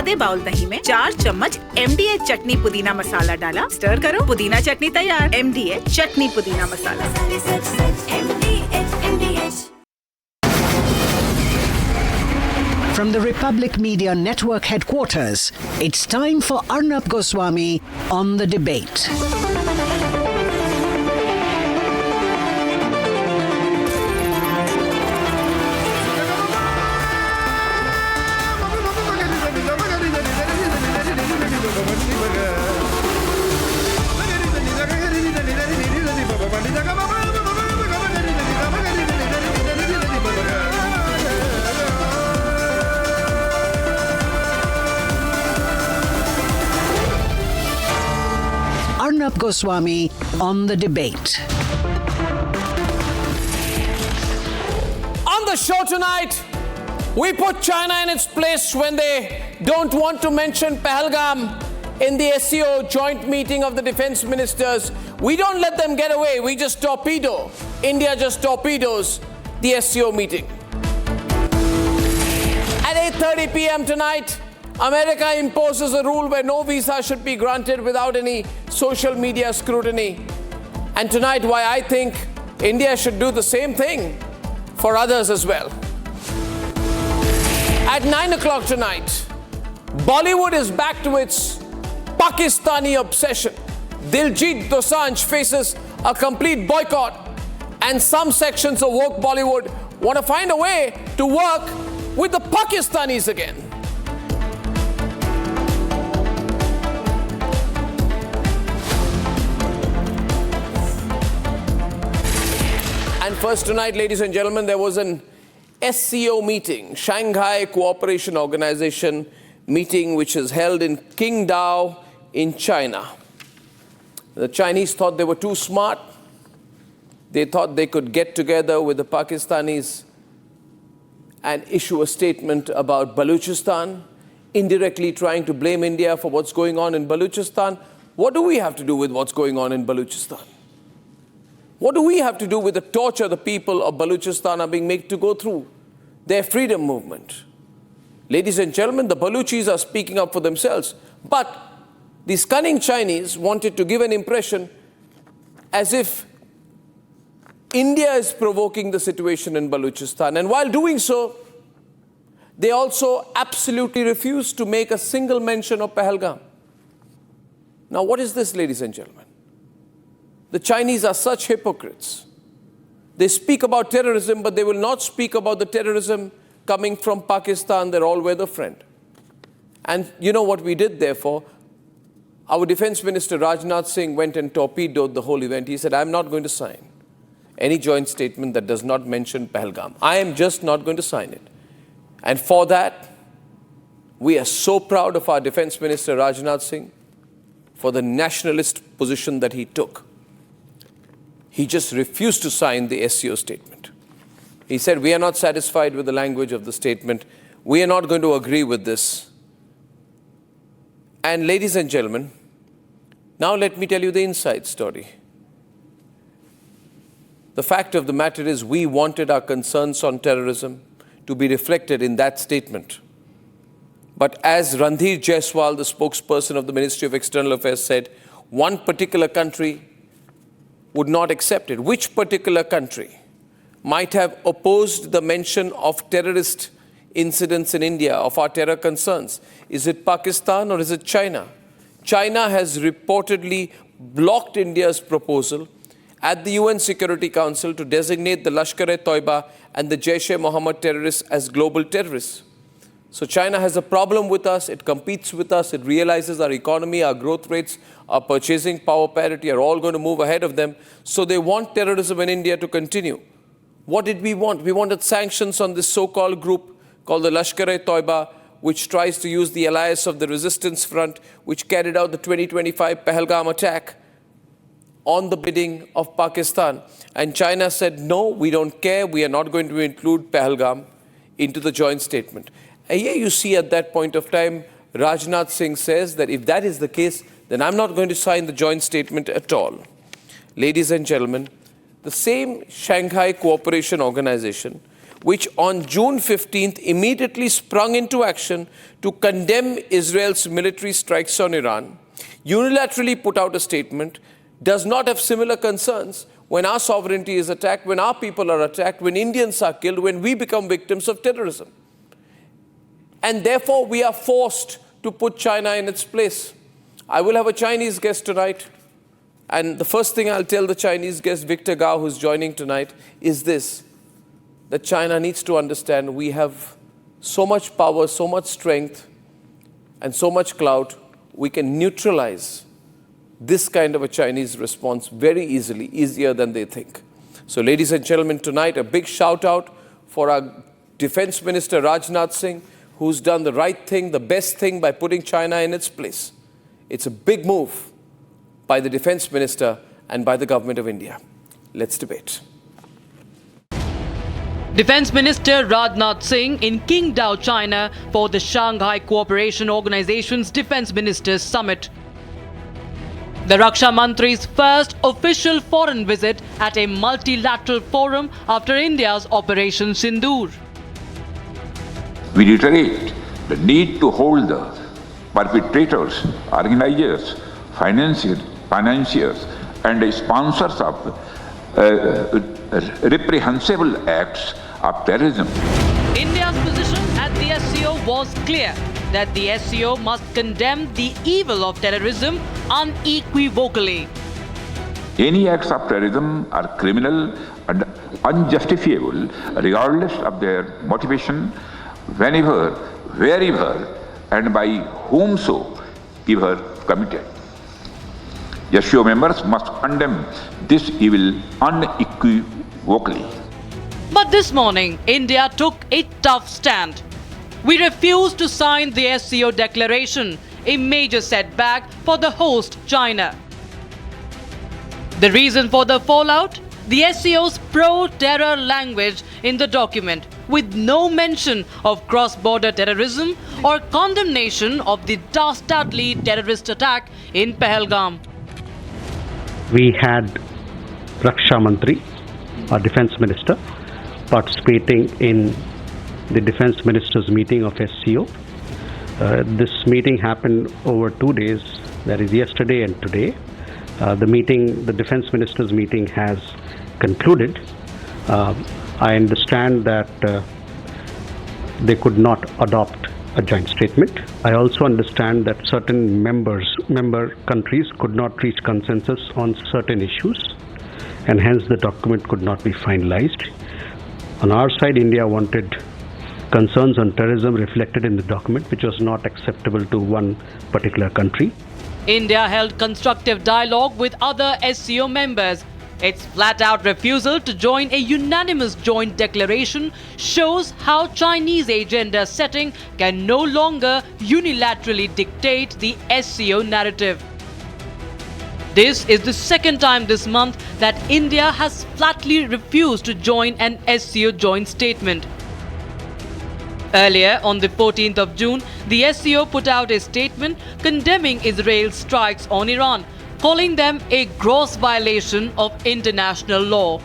आधे बाउल दही में 4 चम्मच MDH चटनी पुदीना मसाला डाला, स्टर करो, पुदीना चटनी तैयार। MDH चटनी पुदीना मसाला। From the Republic Media Network headquarters, it's time for Arnab Goswami on The Debate. Arnab Goswami on The Debate. On the show tonight, we put China in its place when they don't want to mention Pahalgam in the SCO joint meeting of the defense ministers. We don't let them get away. We just torpedo. India just torpedoes the SCO meeting. At 8:30 p.m. tonight, America imposes a rule where no visa should be granted without any social media scrutiny. And tonight, why I think India should do the same thing for others as well. At 9 o'clock tonight, Bollywood is back to its Pakistani obsession. Diljit Dosanjh faces a complete boycott, and some sections of woke Bollywood want to find a way to work with the Pakistanis again. And first tonight, ladies and gentlemen, there was an SCO meeting, Shanghai Cooperation Organization meeting, which is held in Qingdao in China. The Chinese thought they were too smart. They thought they could get together with the Pakistanis and issue a statement about Balochistan, indirectly trying to blame India for what's going on in Balochistan. What do we have to do with what's going on in Balochistan? What do we have to do with the torture the people of Balochistan are being made to go through? Their freedom movement. Ladies and gentlemen, the Baluchis are speaking up for themselves. But these cunning Chinese wanted to give an impression as if India is provoking the situation in Balochistan. And while doing so, they also absolutely refused to make a single mention of Pahalgam. Now, what is this, ladies and gentlemen? The Chinese are such hypocrites. They speak about terrorism, but they will not speak about the terrorism coming from Pakistan, their all-weather friend. And you know what we did, therefore? Our Defense Minister Rajnath Singh went and torpedoed the whole event. He said, I'm not going to sign any joint statement that does not mention Pahalgam. I am just not going to sign it. And for that, we are so proud of our Defense Minister Rajnath Singh for the nationalist position that he took. He just refused to sign the SCO statement. He said, we are not satisfied with the language of the statement. We are not going to agree with this. And ladies and gentlemen, now let me tell you the inside story. The fact of the matter is we wanted our concerns on terrorism to be reflected in that statement. But as Randhir Jaiswal, the spokesperson of the Ministry of External Affairs, said, one particular country would not accept it. Which particular country might have opposed the mention of terrorist incidents in India, of our terror concerns? Is it Pakistan or is it China? China has reportedly blocked India's proposal at the UN Security Council to designate the Lashkar-e-Toiba and the Jaish-e-Mohammed terrorists as global terrorists. So China has a problem with us, it competes with us, it realizes our economy, our growth rates, our purchasing power parity are all going to move ahead of them. So they want terrorism in India to continue. What did we want? We wanted sanctions on this so-called group called the Lashkar-e-Toiba, which tries to use the alliance of the resistance front, which carried out the 2025 Pahalgam attack on the bidding of Pakistan. And China said, no, we don't care, we are not going to include Pahalgam into the joint statement. And here you see at that point of time, Rajnath Singh says that if that is the case, then I'm not going to sign the joint statement at all. Ladies and gentlemen, the same Shanghai Cooperation Organization, which on June 15th immediately sprung into action to condemn Israel's military strikes on Iran, unilaterally put out a statement, does not have similar concerns when our sovereignty is attacked, when our people are attacked, when Indians are killed, when we become victims of terrorism. And therefore, we are forced to put China in its place. I will have a Chinese guest tonight. And the first thing I'll tell the Chinese guest, Victor Gao, who's joining tonight, is this, that China needs to understand we have so much power, so much strength, and so much clout, we can neutralize this kind of a Chinese response very easily, easier than they think. So, ladies and gentlemen, tonight a big shout out for our Defense Minister Rajnath Singh, who's done the right thing, the best thing by putting China in its place. It's a big move by the Defense Minister and by the Government of India. Let's debate. Defense Minister Rajnath Singh in Qingdao, China for the Shanghai Cooperation Organization's Defense Ministers Summit. The Raksha Mantri's first official foreign visit at a multilateral forum after India's Operation Sindoor. We reiterate the need to hold the perpetrators, organizers, financiers and sponsors of reprehensible acts of terrorism. India's position at the SCO was clear that the SCO must condemn the evil of terrorism unequivocally. Any acts of terrorism are criminal and unjustifiable regardless of their motivation, whenever, wherever and by whomsoever committed. SCO members must condemn this evil unequivocally. But this morning, India took a tough stand. We refused to sign the SCO declaration, a major setback for the host China. The reason for the fallout? The SCO's pro-terror language in the document, with no mention of cross-border terrorism or condemnation of the dastardly terrorist attack in Pahalgam. We had Raksha Mantri, our defense minister, participating in the defense ministers meeting of SCO. This meeting happened over 2 days, that is yesterday and today. The defense ministers meeting has concluded. I understand that they could not adopt a joint statement. I also understand that certain member countries could not reach consensus on certain issues, and hence the document could not be finalized. On our side, India wanted concerns on terrorism reflected in the document, which was not acceptable to one particular country. India held constructive dialogue with other SCO members. Its flat-out refusal to join a unanimous joint declaration shows how Chinese agenda setting can no longer unilaterally dictate the SCO narrative. This is the second time this month that India has flatly refused to join an SCO joint statement. Earlier, on the 14th of June, the SCO put out a statement condemning Israel's strikes on Iran, calling them a gross violation of international law.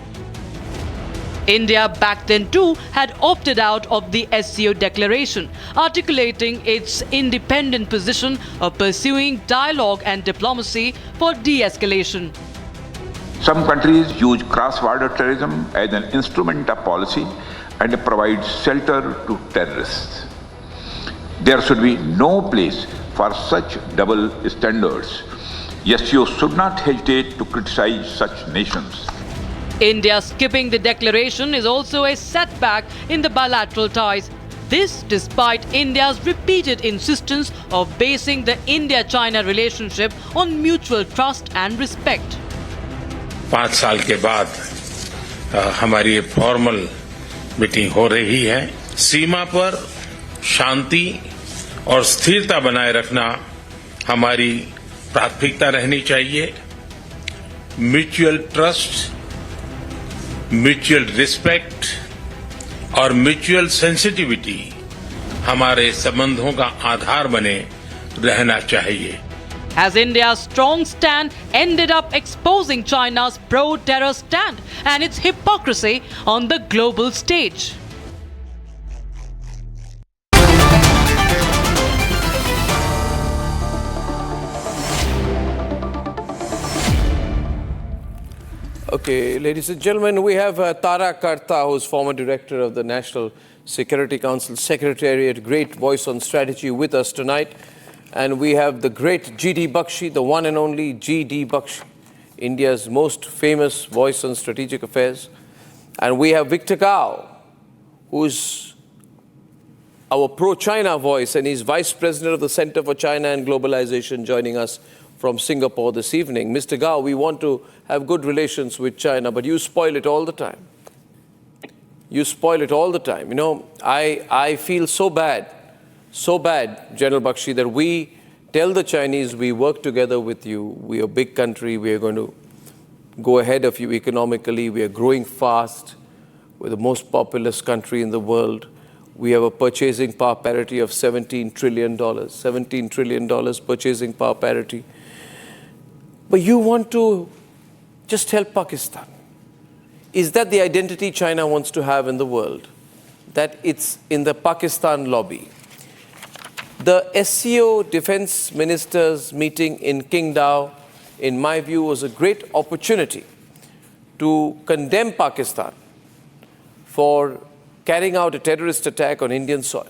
India back then too had opted out of the SCO declaration, articulating its independent position of pursuing dialogue and diplomacy for de-escalation. Some countries use cross-border terrorism as an instrument of policy and provide shelter to terrorists. There should be no place for such double standards. SCO should not hesitate to criticize such nations. India skipping the declaration is also a setback in the bilateral ties. This despite India's repeated insistence of basing the India-China relationship on mutual trust and respect. 5 साल के बाद हमारी ये formal meeting हो रही है। सीमा पर शांति और स्थिरता बनाए रखना हमारी प्राथमिकता रहनी चाहिए। म्यूचुअल ट्रस्ट, म्यूचुअल रिस्पेक्ट और म्यूचुअल सेंसिटिविटी हमारे संबंधों का आधार बने रहना चाहिए। As India's strong stand ended up exposing China's pro-terror stand and its hypocrisy on the global stage. Okay, ladies and gentlemen, we have Tara Karta, who's former director of the National Security Council Secretariat, great voice on strategy, with us tonight. And we have the great G.D. Bakshi, the one and only G.D. Bakshi, India's most famous voice on strategic affairs. And we have Victor Gao, who's our pro-China voice, and he's vice president of the Center for China and Globalization, joining us from Singapore this evening. Mr. Gao, we want to have good relations with China, but you spoil it all the time. You spoil it all the time. You know, I feel so bad, General Bakshi, that we tell the Chinese we work together with you. We are a big country. We are going to go ahead of you economically. We are growing fast. We're the most populous country in the world. We have a purchasing power parity of $17 trillion. $17 trillion purchasing power parity. But you want to just help Pakistan. Is that the identity China wants to have in the world? That it's in the Pakistan lobby? The SCO defense ministers meeting in Qingdao, in my view, was a great opportunity to condemn Pakistan for carrying out a terrorist attack on Indian soil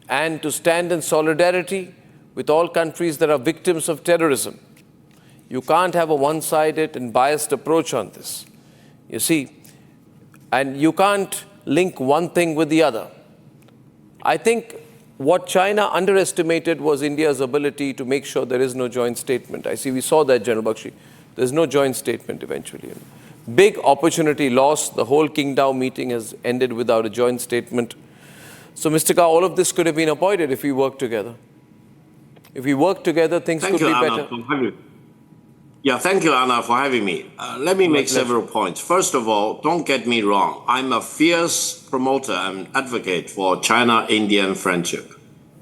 and to stand in solidarity with all countries that are victims of terrorism. You can't have a one-sided and biased approach on this, you see, and you can't link one thing with the other. I think what China underestimated was India's ability to make sure there is no joint statement. I see we saw that, General Bakshi. There's no joint statement eventually. Big opportunity lost. The whole Qingdao meeting has ended without a joint statement. So, Mr. Gao, all of this could have been avoided if we worked together. If we work together, things could be better. Yeah, thank you, Anna, for having me. Let me make several points. First of all, don't get me wrong. I'm a fierce promoter and advocate for China-Indian friendship.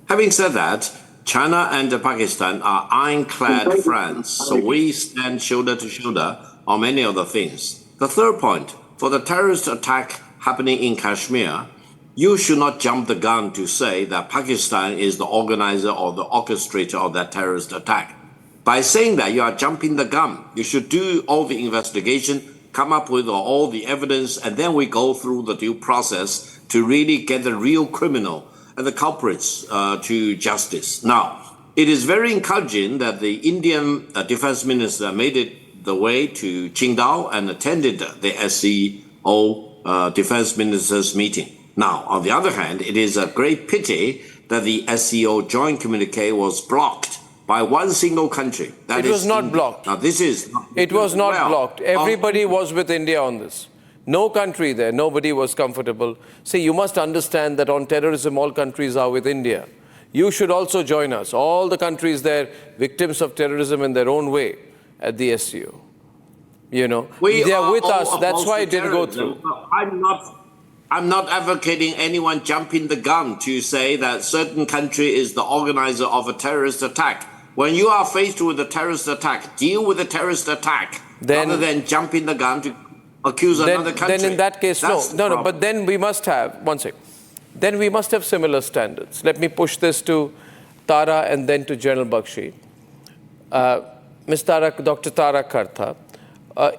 Having said that, China and Pakistan are ironclad friends, so we stand shoulder to shoulder on many other things. The third point, for the terrorist attack happening in Kashmir, you should not jump the gun to say that Pakistan is the organizer or the orchestrator of that terrorist attack. By saying that, you are jumping the gun. You should do all the investigation, come up with all the evidence, and then we go through the due process to really get the real criminal and the culprits to justice. Now, it is very encouraging that the Indian defense minister made it the way to Qingdao and attended the SCO defense ministers meeting. Now, on the other hand, it is a great pity that the SCO joint communique was blocked by one single country. It was not blocked. Now, this is... It was not blocked. Everybody was with India on this. No country there, nobody was comfortable. See, you must understand that on terrorism, all countries are with India. You should also join us. All the countries there, victims of terrorism in their own way at the SCO. You know, they are with us. That's why it didn't go through. I'm not advocating anyone jumping the gun to say that certain country is the organizer of a terrorist attack. When you are faced with a terrorist attack, deal with the terrorist attack rather than jumping the gun to accuse another country. Then in that case, no. But then we must have, one second, then we must have similar standards. Let me push this to Tara and then to General Bakshi. Dr. Tara Karta,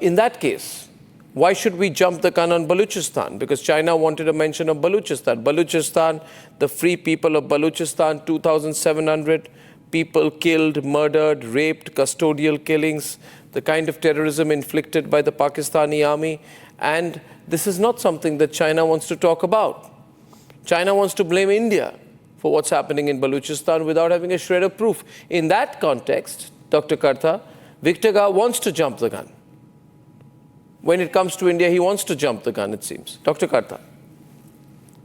in that case, why should we jump the gun on Balochistan? Because China wanted a mention of Balochistan. Balochistan, the free people of Balochistan, 2,700 people killed, murdered, raped, custodial killings, the kind of terrorism inflicted by the Pakistani army. And this is not something that China wants to talk about. China wants to blame India for what's happening in Balochistan without having a shred of proof. In that context, Dr. Karta, Victor Gao wants to jump the gun. When it comes to India, he wants to jump the gun, it seems. Dr. Karta.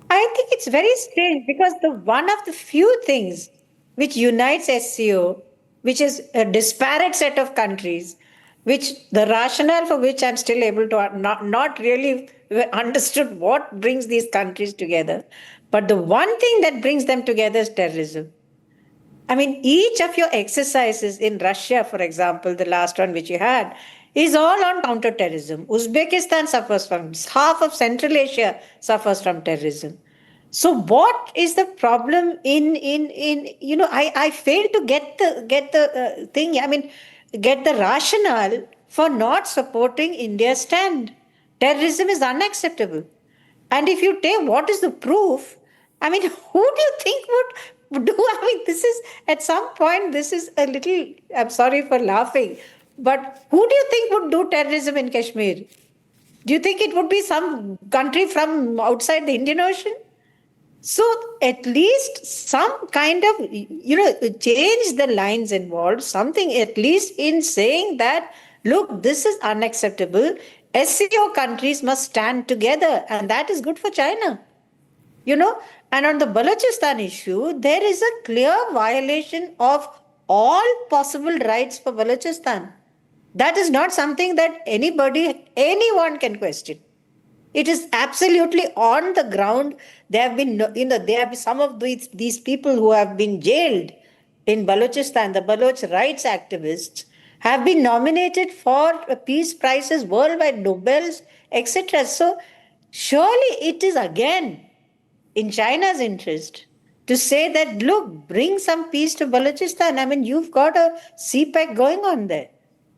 I think it's very strange because one of the few things which unites SCO, which is a disparate set of countries, which the rationale for which I'm still able to not really understood what brings these countries together. But the one thing that brings them together is terrorism. I mean, each of your exercises in Russia, for example, the last one which you had, is all on counterterrorism. Uzbekistan suffers from, half of Central Asia suffers from terrorism. So what is the problem I fail to get the thing, get the rationale for not supporting India's stand. Terrorism is unacceptable. And if you take what is the proof, I mean, who do you think would do? I mean, this is, at some point, this is a little, I'm sorry for laughing, but who do you think would do terrorism in Kashmir? Do you think it would be some country from outside the Indian Ocean? So at least some kind of, change the lines involved, something at least in saying that, look, this is unacceptable. SCO countries must stand together, and that is good for China. And on the Balochistan issue, there is a clear violation of all possible rights for Balochistan. That is not something that anyone can question. It is absolutely on the ground. There have been, some of these people who have been jailed in Balochistan, the Baloch rights activists, have been nominated for peace prizes, worldwide Nobels, etc. So surely it is again in China's interest to say that, look, bring some peace to Balochistan. I mean, you've got a CPEC going on there.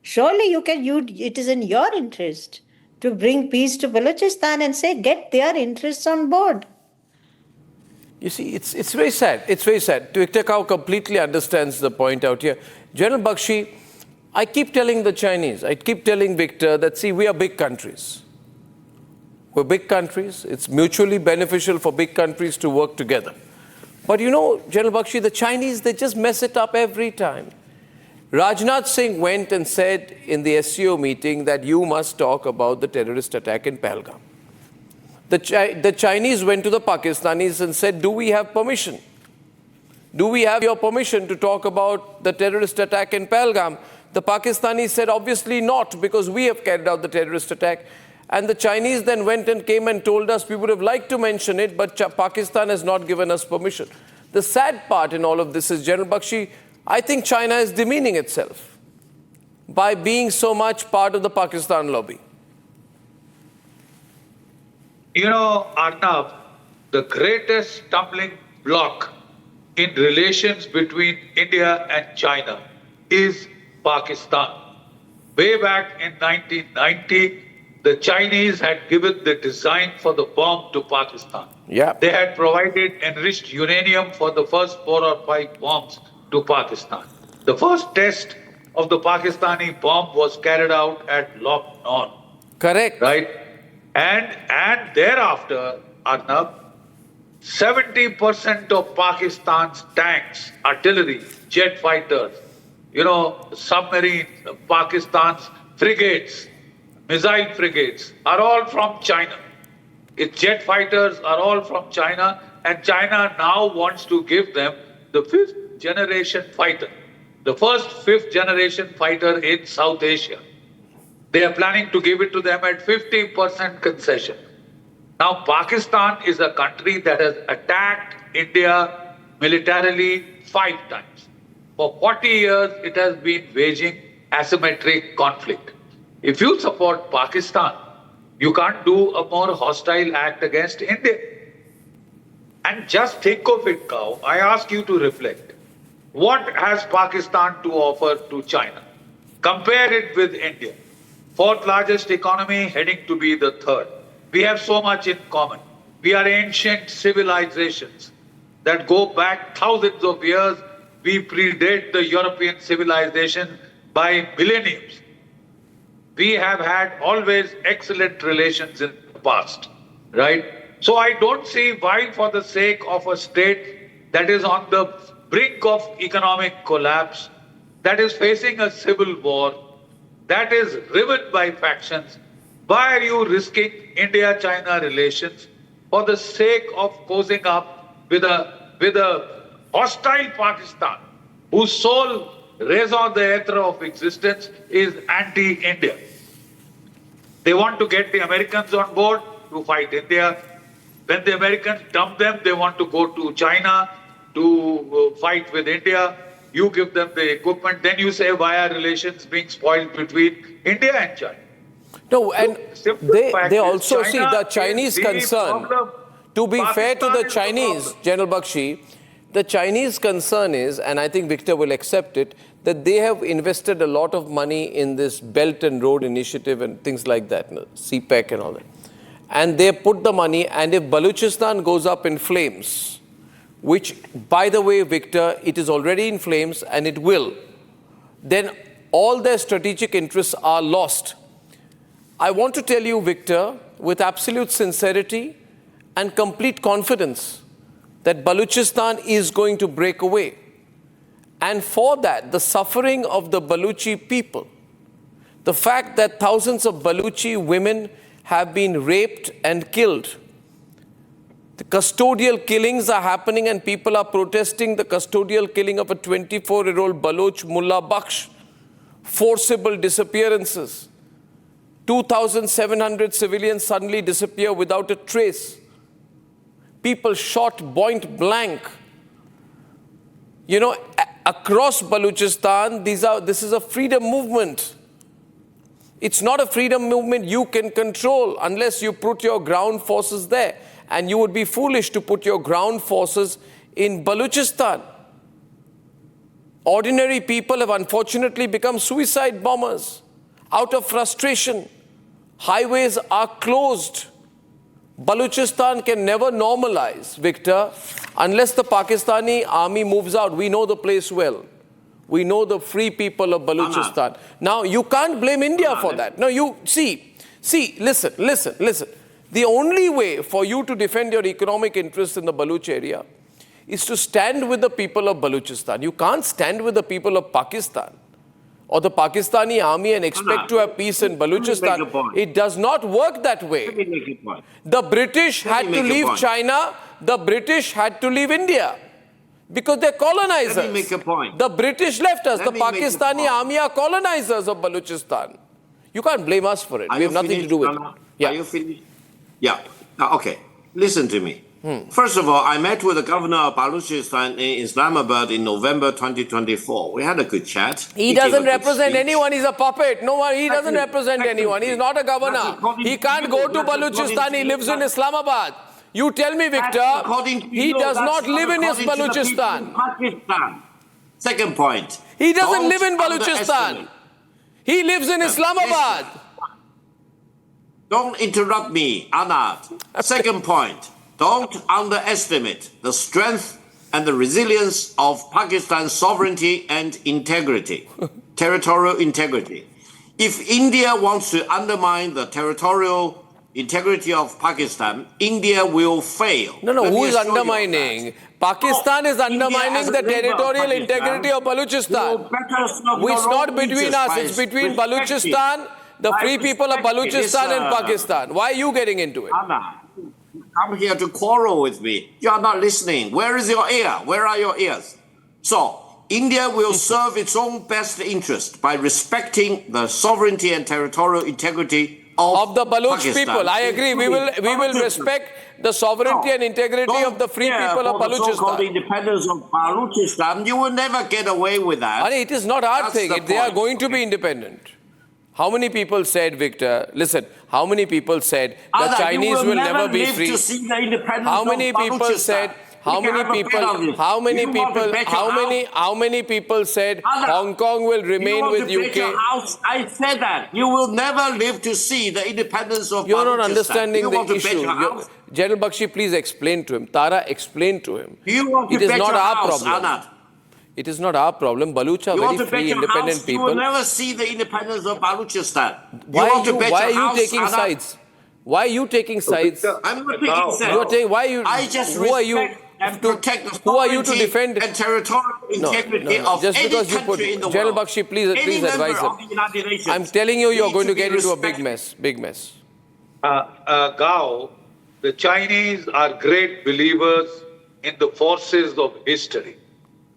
Surely it is in your interest to bring peace to Balochistan and say, get their interests on board. You see, it's very sad. It's very sad. Tikau completely understands the point out here. General Bakshi, I keep telling the Chinese, I keep telling Victor that, see, we are big countries. We're big countries. It's mutually beneficial for big countries to work together. But General Bakshi, the Chinese, they just mess it up every time. Rajnath Singh went and said in the SCO meeting that you must talk about the terrorist attack in Pahalgam. The Chinese went to the Pakistanis and said, do we have permission? Do we have your permission to talk about the terrorist attack in Pahalgam? The Pakistanis said, obviously not, because we have carried out the terrorist attack. And the Chinese then went and came and told us we would have liked to mention it, but Pakistan has not given us permission. The sad part in all of this is, General Bakshi, I think China is demeaning itself by being so much part of the Pakistan lobby. Arnab, the greatest stumbling block in relations between India and China is Pakistan. Way back in 1990, the Chinese had given the design for the bomb to Pakistan. Yeah. They had provided enriched uranium for the first 4 or 5 bombs to Pakistan. The first test of the Pakistani bomb was carried out at Loch Non. Correct. Right? And thereafter, Arnab, 70% of Pakistan's tanks, artillery, jet fighters, submarines, Pakistan's frigates, missile frigates are all from China. Its jet fighters are all from China, and China now wants to give them the 5th generation fighter, the first 5th generation fighter in South Asia. They are planning to give it to them at 50% concession. Now, Pakistan is a country that has attacked India militarily 5 times. For 40 years, it has been waging asymmetric conflict. If you support Pakistan, you can't do a more hostile act against India. And just think of it now. I ask you to reflect. What has Pakistan to offer to China? Compare it with India. 4th largest economy, heading to be the 3rd. We have so much in common. We are ancient civilizations that go back thousands of years. We predate the European civilization by millenniums. We have had always excellent relations in the past, right? So I don't see why, for the sake of a state that is on the brink of economic collapse, that is facing a civil war, that is riven by factions, why are you risking India-China relations for the sake of posing up with a hostile Pakistan, whose sole raison d'etre of existence is anti-India? They want to get the Americans on board to fight India. When the Americans dump them, they want to go to China to fight with India. You give them the equipment. Then you say, why are relations being spoiled between India and China? No, and they also see the Chinese concern. To be fair to the Chinese, General Bakshi, The Chinese concern is, and I think Victor will accept it, that they have invested a lot of money in this Belt and Road Initiative and things like that, CPEC and all that. And they put the money, and if Balochistan goes up in flames, which, by the way, Victor, it is already in flames and it will, then all their strategic interests are lost. I want to tell you, Victor, with absolute sincerity and complete confidence, that Balochistan is going to break away. And for that, the suffering of the Baluchi people, the fact that thousands of Baluchi women have been raped and killed, the custodial killings are happening and people are protesting the custodial killing of a 24-year-old Baloch Mullah Bakhsh, forcible disappearances, 2,700 civilians suddenly disappear without a trace. People shot point blank. You know, across Balochistan, this is a freedom movement. It's not a freedom movement you can control unless you put your ground forces there. And you would be foolish to put your ground forces in Balochistan. Ordinary people have unfortunately become suicide bombers out of frustration. Highways are closed. Balochistan can never normalize, Victor, unless the Pakistani army moves out. We know the place well. We know the free people of Balochistan. Now, you can't blame India for that. No, you see, listen. The only way for you to defend your economic interests in the Baluch area is to stand with the people of Balochistan. You can't stand with the people of Pakistan or the Pakistani army and expect to have peace in Balochistan. It does not work that way. Let me make a point. The British had to leave China. The British had to leave India because they're colonizers. Let me make a point. The British left us. The Pakistani army are colonizers of Balochistan. You can't blame us for it. We have nothing to do with it. Yeah. Are you finished? Yeah. Okay. Listen to me. First of all, I met with the governor of Balochistan in Islamabad in November 2024. We had a good chat. He doesn't represent anyone. He's a puppet. No one. He doesn't represent anyone. He's not a governor. He can't go to Balochistan. He lives in Islamabad. You tell me, Victor, he does not live in Balochistan. Second point. He doesn't live in Balochistan. He lives in Islamabad. Don't interrupt me, Arnab. Second point. Don't underestimate the strength and the resilience of Pakistan's sovereignty and integrity, territorial integrity. If India wants to undermine the territorial integrity of Pakistan, India will fail. No, who is undermining? Pakistan is undermining the territorial integrity of Balochistan. It's not between us, it's between Balochistan, the free people of Balochistan and Pakistan. Why are you getting into it? Come here to quarrel with me. You are not listening. Where is your ear? Where are your ears? So, India will serve its own best interest by respecting the sovereignty and territorial integrity of the Baloch Pakistan. people. I agree. We will respect the sovereignty and integrity of the free people of Balochistan. The so-called independence of Balochistan, you will never get away with that. It is not our thing. They are going to be independent. How many people said, Victor, listen, how many people said the Chinese will never be free? How many people said, how many people said Hong Kong will remain with UK? I said that. You will never live to see the independence of Balochistan. You're not understanding the issue. General Bakshi, please explain to him. Tara, explain to him. It is not our problem. It is not our problem. Baluch are very free, independent people. You will never see the independence of Balochistan. Why are you taking sides? Why are you taking sides? I'm not taking sides. I just respect and protect the sovereignty and territorial integrity of any country in the world. General Bakshi, please advise him. I'm telling you, you're going to get into a big mess. Gao, the Chinese are great believers in the forces of history,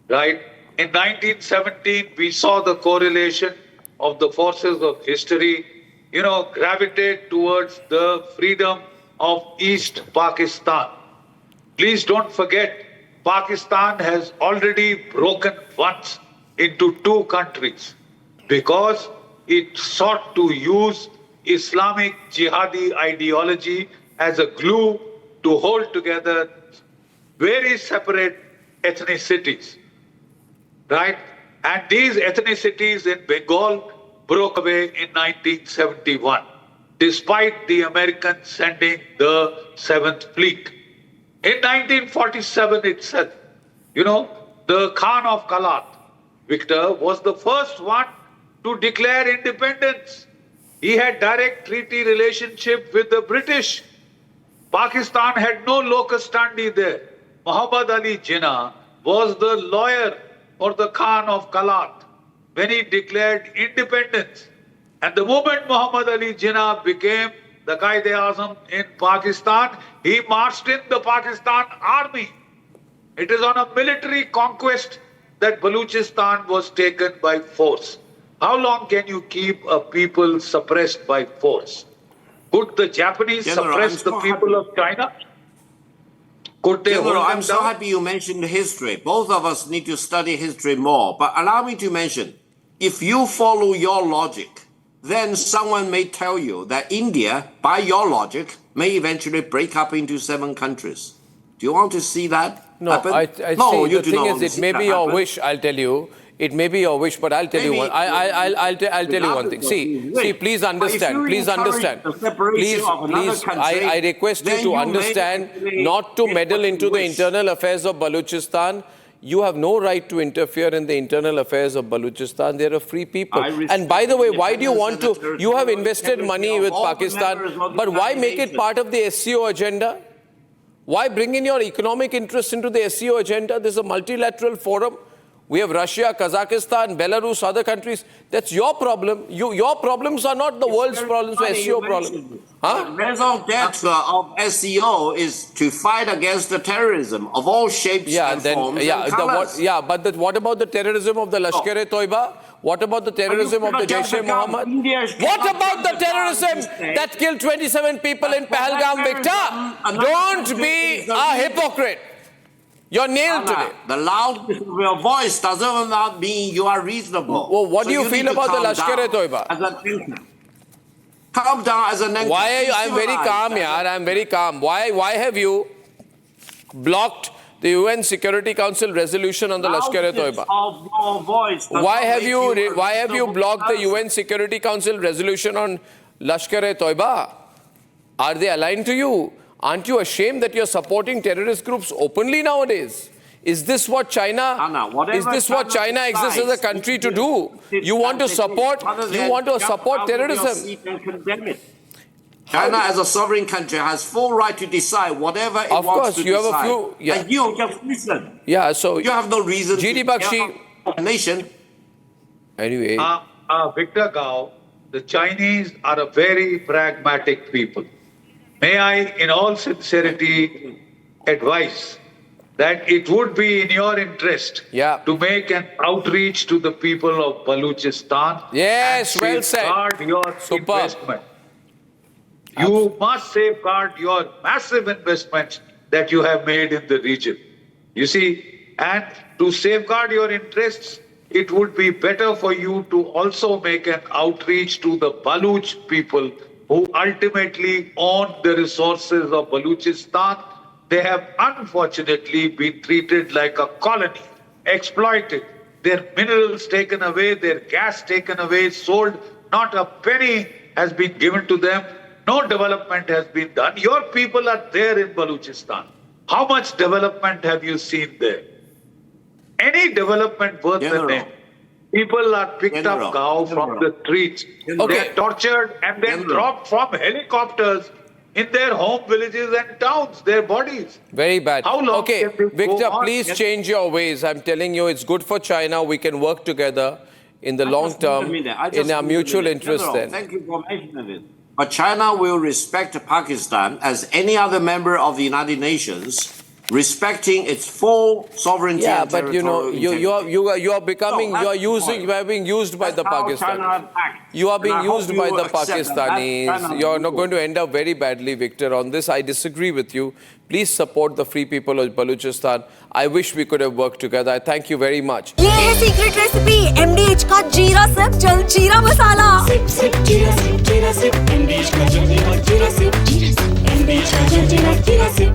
right? In 1917, we saw the correlation of the forces of history, gravitate towards the freedom of East Pakistan. Please don't forget, Pakistan has already broken once into two countries because it sought to use Islamic jihadi ideology as a glue to hold together very separate ethnicities, right? And these ethnicities in Bengal broke away in 1971, despite the Americans sending the 7th Fleet. In 1947 itself, the Khan of Kalat, Victor, was the first one to declare independence. He had direct treaty relationship with the British. Pakistan had no locus standi there. Muhammad Ali Jinnah was the lawyer for the Khan of Kalat when he declared independence. And the moment Muhammad Ali Jinnah became the Qaid-e-Azam in Pakistan, he marched in the Pakistan army. It is on a military conquest that Baluchistan was taken by force. How long can you keep a people suppressed by force? Could the Japanese suppress the people of China? Could they hold them I'm so down? happy you mentioned history. Both of us need to study history more. But allow me to mention, if you follow your logic, then someone may tell you that India, by your logic, may eventually break up into 7 countries. Do you want to see that happen? I No, see. you The do thing not is, want to it see may that be your happen. wish, I'll tell you. It may be your wish, but I'll tell you one. I'll tell you one thing. See, please understand. Please understand. Please, I request you to understand not to meddle into the internal affairs of Baluchistan. You have no right to interfere in the internal affairs of Baluchistan. They're a free people. And by the way, why do you want to? You have invested money with Pakistan, but why make it part of the SCO agenda? Why bring in your economic interests into the SCO agenda? There's a multilateral forum. We have Russia, Kazakhstan, Belarus, other countries. That's your problem. Your problems are not the world's problems, the SCO problem. The raison d'etre of SCO is to fight against the terrorism of all shapes and forms and colors. But what about the terrorism of the Lashkar-e-Toiba? What about the terrorism of the Jaish-e-Mohammed? What about the terrorism that killed 27 people in Pahalgam, Victor? Don't be a hypocrite. You're nailed today. The loudness of your voice doesn't not mean you are reasonable. Well, what do you feel about the Lashkar-e-Toiba? Calm down as an Why are you? I'm very calm, yaar. I'm very calm. Why have you blocked the UN Security Council resolution on the Lashkar-e-Toiba? Why have you blocked the UN Security Council resolution on Lashkar-e-Toiba? Are they aligned to you? Aren't you ashamed that you're supporting terrorist groups openly nowadays? Is this what China exists as a country to do? You want to support terrorism. China as a sovereign country has full right to decide whatever it wants to decide. And you just listen. Yeah, so you have no reason GD Bakshi. Nation. Anyway. Victor Gao, the Chinese are a very pragmatic people. May I, in all sincerity, advise that it would be in your interest to make an outreach to the people of Baluchistan and safeguard your investment. You must safeguard your massive investments that you have made in the region. You see, and to safeguard your interests, it would be better for you to also make an outreach to the Baluch people who ultimately own the resources of Baluchistan. They have unfortunately been treated like a colony, exploited, their minerals taken away, their gas taken away, sold. Not a penny has been given to them. No development has been done. Your people are there in Baluchistan. How much development have you seen there? Any development worth the name. People are picked up Gao from the streets. They are tortured and then dropped from helicopters in their home villages and towns, their bodies. Very bad. How long can this Victor, go on? please change your ways. I'm telling you, it's good for China. We can work together in the long term in our mutual interest then. Thank you for mentioning it. But China will respect Pakistan as any other member of the United Nations, respecting its full sovereignty. Yeah, and but you know, you are being used by the Pakistanis. You are being used by the Pakistanis. You are not going to end up very badly, Victor. On this, I disagree with you. Please support the free people of Baluchistan. I wish we could have worked together. I thank you very much. ये है secret recipe MDH का जीरा SIP जल जीरा मसाला SIP SIP जीरा SIP MDH का जल जीरा सिप MDH का जल जीरा सिप